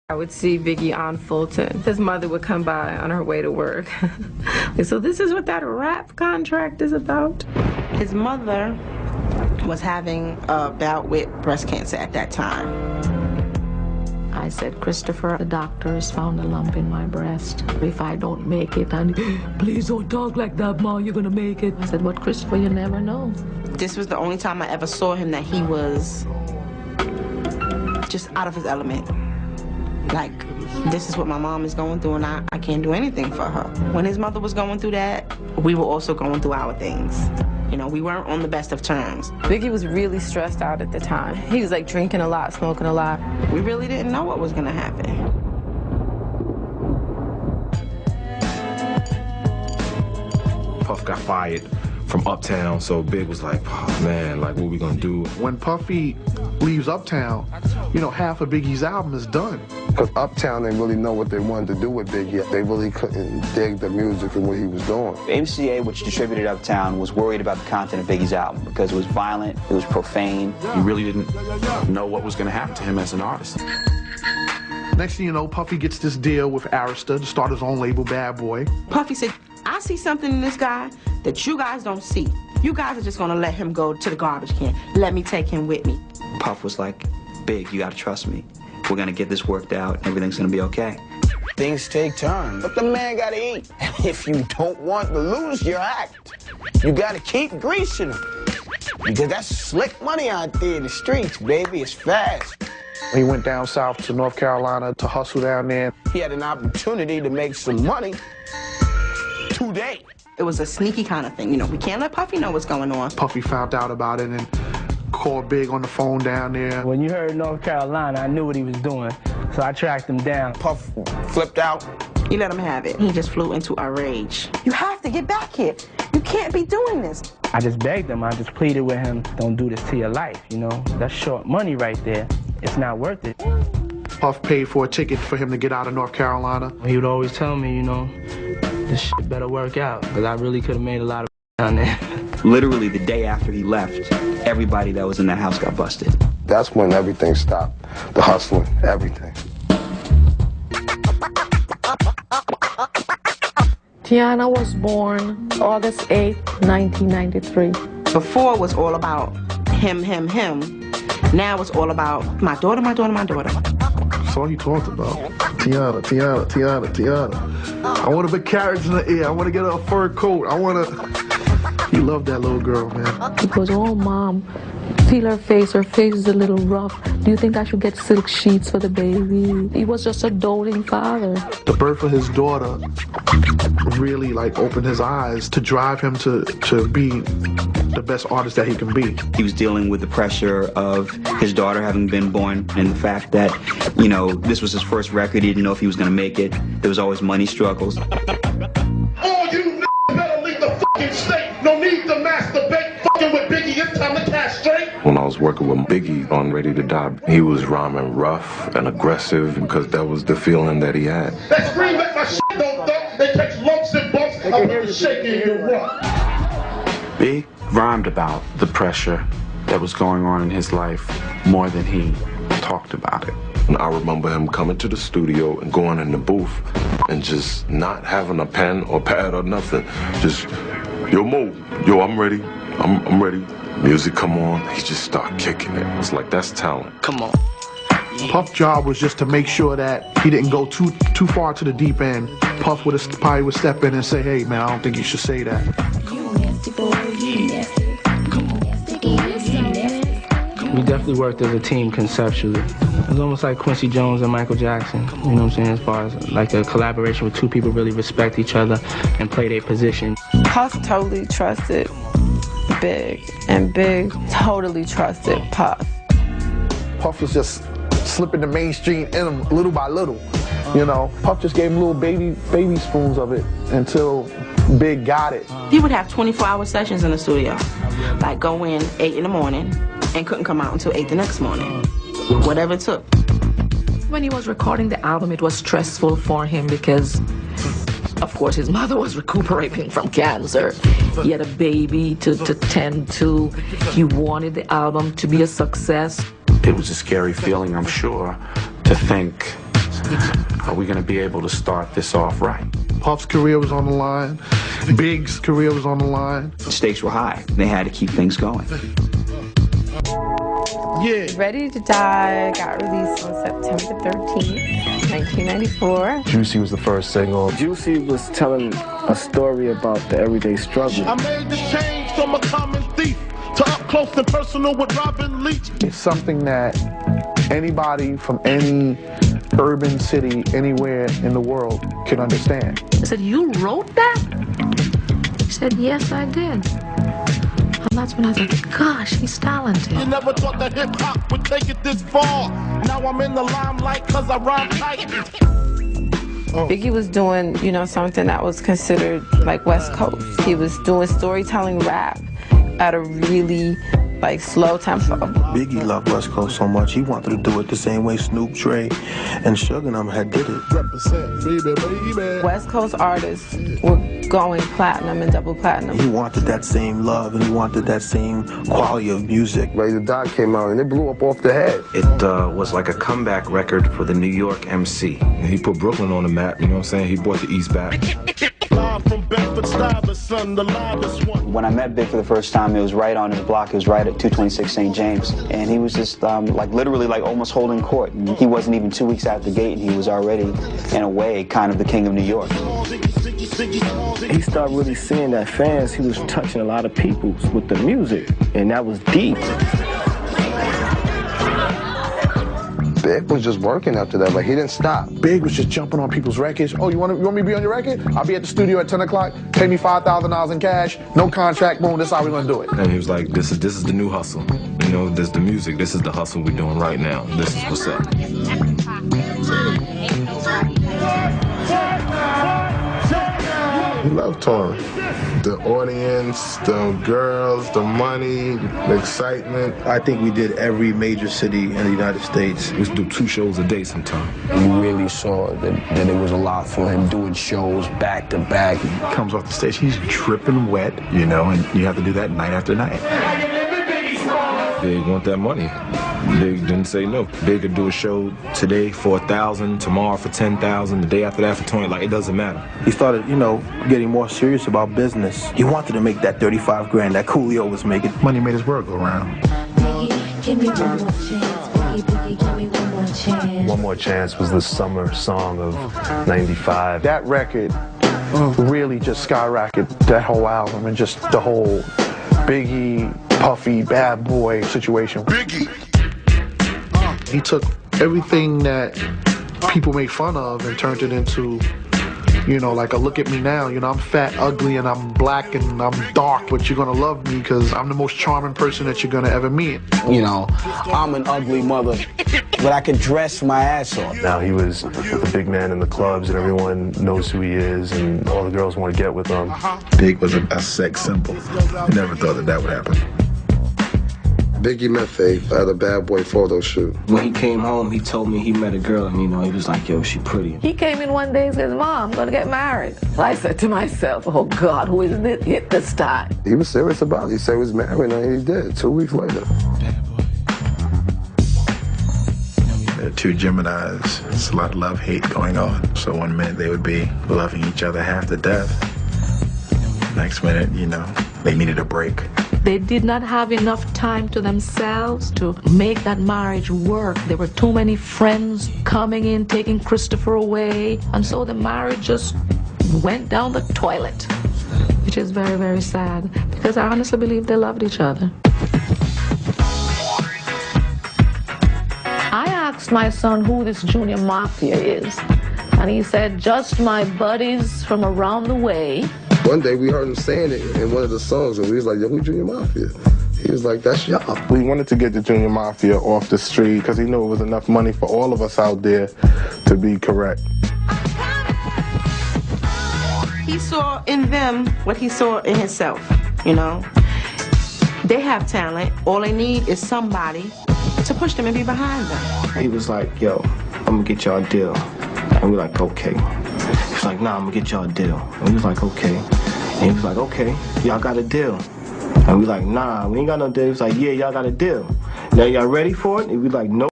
I would see Biggie on Fulton. His mother would come by on her way to work. So this is what that rap contract is about? His mother was having a bout with breast cancer at that time. I said, Christopher, the doctors found a lump in my breast. If I don't make it, and please don't talk like that, Ma, you're gonna make it. I said, but Christopher, you never know. This was the only time I ever saw him that he was just out of his element. Like, this is what my mom is going through and I can't do anything for her. When his mother was going through that, we were also going through our things. You know, we weren't on the best of terms. Biggie was really stressed out at the time. He was like drinking a lot, smoking a lot. We really didn't know what was gonna happen. Puff got fired from Uptown, so Big was like, oh, man, like, what we gonna do? When Puffy leaves Uptown, you know, half of Biggie's album is done. Because Uptown didn't really know what they wanted to do with Biggie. They really couldn't dig the music and what he was doing. MCA, which distributed Uptown, was worried about the content of Biggie's album because it was violent, it was profane. He really didn't know what was gonna happen to him as an artist. Next thing you know, Puffy gets this deal with Arista to start his own label, Bad Boy. Puffy said, I see something in this guy that you guys don't see. You guys are just gonna let him go to the garbage can. Let me take him with me. Puff was like, Big, you gotta trust me. We're gonna get this worked out. Everything's gonna be okay. Things take turns, but the man gotta eat. If you don't want to lose your act, you gotta keep greasing him. Because that's slick money out there in the streets, baby. It's fast. He went down south to North Carolina to hustle down there. He had an opportunity to make some money today. It was a sneaky kind of thing. You know, we can't let Puffy know what's going on. Puffy found out about it and called Big on the phone down there. When you heard North Carolina, I knew what he was doing, so I tracked him down. Puff flipped out. You let him have it. He just flew into a rage. You have to get back here. You can't be doing this. I just begged him. I just pleaded with him, don't do this to your life, you know? That's short money right there. It's not worth it. Puff paid for a ticket for him to get out of North Carolina. He would always tell me, you know, this shit better work out, because I really could have made a lot of down there. Literally the day after he left, everybody that was in that house got busted. That's when everything stopped. The hustling, everything. Tiana was born August 8th, 1993. Before it was all about him. Now it's all about my daughter, my daughter, my daughter. That's all he talked about. Tiana, Tiana, Tiana, Tiana. I want to put carrots in the ear. I want to get her a fur coat. I want to... He loved that little girl, man. He goes, oh, Mom, feel her face. Her face is a little rough. Do you think I should get silk sheets for the baby? He was just a doting father. The birth of his daughter really, like, opened his eyes to drive him to be the best artist that he can be. He was dealing with the pressure of his daughter having been born and the fact that, you know, this was his first record. He didn't know if he was going to make it. There was always money struggles. All you better leave the fucking state. No need to masturbate fucking with Biggie. It's time to castrate. When I was working with Biggie on Ready to Die, he was rhyming rough and aggressive because that was the feeling that he had. That scream that my shit don't dump. They catch lumps and bumps. I put the shaking in your rock. Big rhymed about the pressure that was going on in his life more than he talked about it. And I remember him coming to the studio and going in the booth and just not having a pen or pad or nothing. Just, yo, Mo, yo, I'm ready. I'm ready. Music come on. He just start kicking it. It's like, that's talent. Come on. Puff's job was just to make sure that he didn't go too far to the deep end. Puff probably would step in and say, hey, man, I don't think you should say that. We definitely worked as a team conceptually. It was almost like Quincy Jones and Michael Jackson, you know what I'm saying, as far as like a collaboration where two people really respect each other and play their position. Puff totally trusted Big, and Big totally trusted Puff. Puff was just slipping the mainstream in him little by little. You know, Puff just gave him little baby spoons of it until Big got it. He would have 24-hour sessions in the studio. Like go in 8 in the morning and couldn't come out until 8 the next morning. Whatever it took. When he was recording the album, it was stressful for him because, of course, his mother was recuperating from cancer. He had a baby to tend to. He wanted the album to be a success. It was a scary feeling, I'm sure, to think Are we going to be able to start this off right? Puff's career was on the line. Big's career was on the line. The stakes were high. They had to keep things going. Yeah. Ready to Die got released on September 13th, 1994. Juicy was the first single. Juicy was telling a story about the everyday struggle. I made the change from a common thief to up close and personal with Robin Leach. It's something that anybody from any urban city anywhere in the world can understand. I said, you wrote that? He said, yes, I did. And that's when I said, gosh, he's talented. You never thought that hip-hop would take it this far. Now I'm in the limelight cause I rhyme tight. Biggie was doing, you know, something that was considered like West Coast. He was doing storytelling rap at a really like slow tempo. Biggie loved West Coast so much, he wanted to do it the same way Snoop, Dre, and Suge and them had did it. Represent, baby. West Coast artists were going platinum and double platinum. He wanted that same love and he wanted that same quality of music. Ready to Die came out and it blew up off the head. It was like a comeback record for the New York MC. And he put Brooklyn on the map, you know what I'm saying? He brought the East back. When I met Big for the first time, it was right on his block. It was right at 226 St. James. And he was just like literally like almost holding court. And he wasn't even 2 weeks out the gate and he was already, in a way, kind of the king of New York. He started really seeing that fans, he was touching a lot of people with the music, and that was deep. Big was just working after that, like he didn't stop. Big was just jumping on people's records. Oh, you want me to be on your record? I'll be at the studio at 10 o'clock, pay me $5,000 in cash, no contract, boom, this is how we're gonna do it. And he was like, this is the new hustle. You know, this is the music, this is the hustle we're doing right now. This is what's up. He loved touring. The audience, the girls, the money, the excitement. I think we did every major city in the United States. We used to do 2 shows a day sometimes. You really saw that it was a lot for him doing shows back to back. He comes off the stage, he's dripping wet, you know, and you have to do that night after night. Big want that money. Big didn't say no. Big could do a show today for $1,000, tomorrow for $10,000, the day after that for $20,000. Like, it doesn't matter. He started, you know, getting more serious about business. He wanted to make that 35 grand that Coolio was making. Money made his world go round. Give me one more chance, Biggie, give me one more chance. One More Chance was the summer song of '95. That record really just skyrocketed that whole album and just the whole Biggie, Puffy, bad boy situation. Biggie. He took everything that people make fun of and turned it into, you know, like a look at me now. You know, I'm fat, ugly, and I'm black, and I'm dark, but you're gonna love me because I'm the most charming person that you're gonna ever meet. You know, I'm an ugly mother, but I can dress my ass off. Now he was the big man in the clubs and everyone knows who he is and all the girls want to get with him. Big was a sex symbol. Never thought that would happen. Biggie met Faith at a Bad Boy photo shoot. When he came home, he told me he met a girl, and you know, he was like, yo, she pretty. He came in one day and says, Mom, I'm gonna get married. I said to myself, oh God, who is this hit this time? He was serious about it. He said he was married and he did 2 weeks later. They're 2 Geminis. There's a lot of love-hate going on. So one minute they would be loving each other half to death. Next minute, you know, they needed a break. They did not have enough time to themselves to make that marriage work. There were too many friends coming in, taking Christopher away, and so the marriage just went down the toilet, which is very, very sad, because I honestly believe they loved each other. I asked my son who this Junior Mafia is, and he said, just my buddies from around the way. One day we heard him saying it in one of the songs, and we was like, yo, who Junior Mafia? He was like, that's y'all. We wanted to get the Junior Mafia off the street because he knew it was enough money for all of us out there to be correct. He saw in them what he saw in himself, you know? They have talent. All they need is somebody to push them and be behind them. He was like, yo, I'm gonna get y'all a deal. And we like, okay. He was like, nah, I'm gonna get y'all a deal. And we was like, okay. And he was like, okay, y'all got a deal. And we like, nah, we ain't got no deal. He was like, yeah, y'all got a deal. Now y'all ready for it? And we like, no.